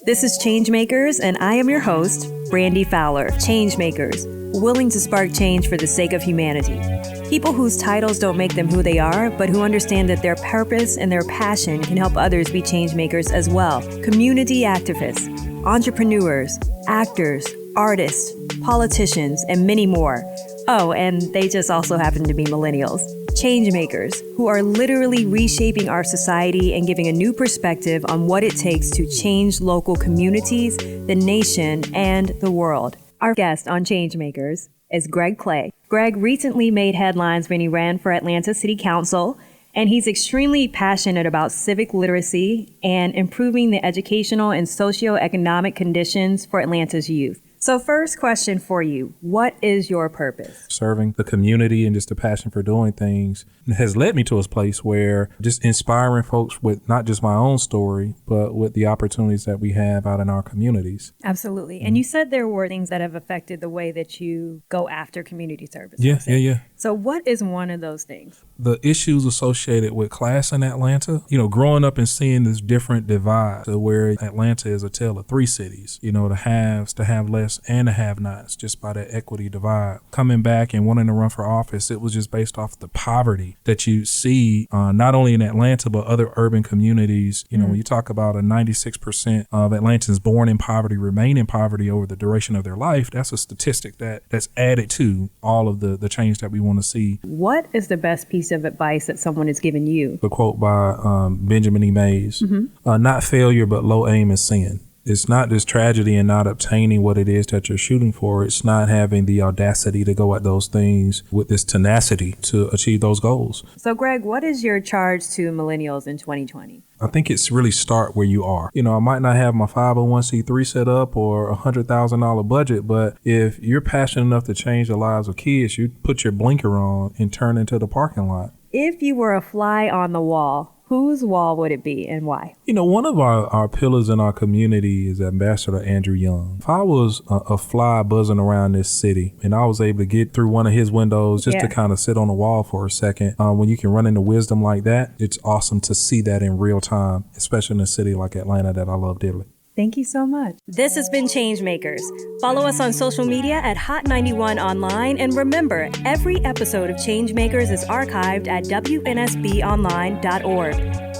This is Changemakers, and I am your host, Brandy Fowler. Changemakers, willing to spark change for the sake of humanity. People whose titles don't make them who they are, but who understand that their purpose and their passion can help others be changemakers as well. Community activists, entrepreneurs, actors, artists, politicians, and many more. Oh, and they just also happen to be millennials. Changemakers, who are literally reshaping our society and giving a new perspective on what it takes to change local communities, the nation, and the world. Our guest on Changemakers is Greg Clay. Greg recently made headlines when he ran for Atlanta City Council, and he's extremely passionate about civic literacy and improving the educational and socioeconomic conditions for Atlanta's youth. So first question for you, what is your purpose? Serving the community and just a passion for doing things has led me to a place where just inspiring folks with not just my own story, but with the opportunities that we have out in our communities. Absolutely. And you said there were things that have affected the way that you go after community service. Yeah. So what is one of those things? The issues associated with class in Atlanta, growing up and seeing this different divide to where Atlanta is a tale of three cities, the haves, the have less, and the have-nots, just by that equity divide. Coming back and wanting to run for office, it was just based off the poverty that you see not only in Atlanta, but other urban communities. When you talk about a 96% of Atlantans born in poverty remain in poverty over the duration of their life, that's a statistic that's added to all of the change that we want to see. What is the best piece of advice that someone has given you? The quote by Benjamin E. Mays, not failure, but low aim is sin. It's not this tragedy in not obtaining what it is that you're shooting for. It's not having the audacity to go at those things with this tenacity to achieve those goals. So, Greg, what is your charge to millennials in 2020? I think it's really start where you are. I might not have my 501c3 set up or $100,000 budget, but if you're passionate enough to change the lives of kids, you put your blinker on and turn into the parking lot. If you were a fly on the wall, whose wall would it be and why? One of our pillars in our community is Ambassador Andrew Young. If I was a fly buzzing around this city and I was able to get through one of his windows just to kind of sit on the wall for a second, when you can run into wisdom like that, it's awesome to see that in real time, especially in a city like Atlanta that I love dearly. Thank you so much. This has been Changemakers. Follow us on social media at Hot91 Online. And remember, every episode of Changemakers is archived at WNSBonline.org.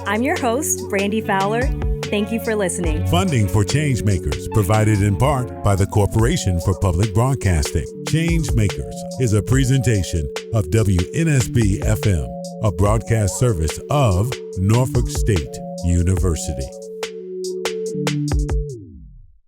I'm your host, Brandy Fowler. Thank you for listening. Funding for Changemakers provided in part by the Corporation for Public Broadcasting. Changemakers is a presentation of WNSB FM, a broadcast service of Norfolk State University.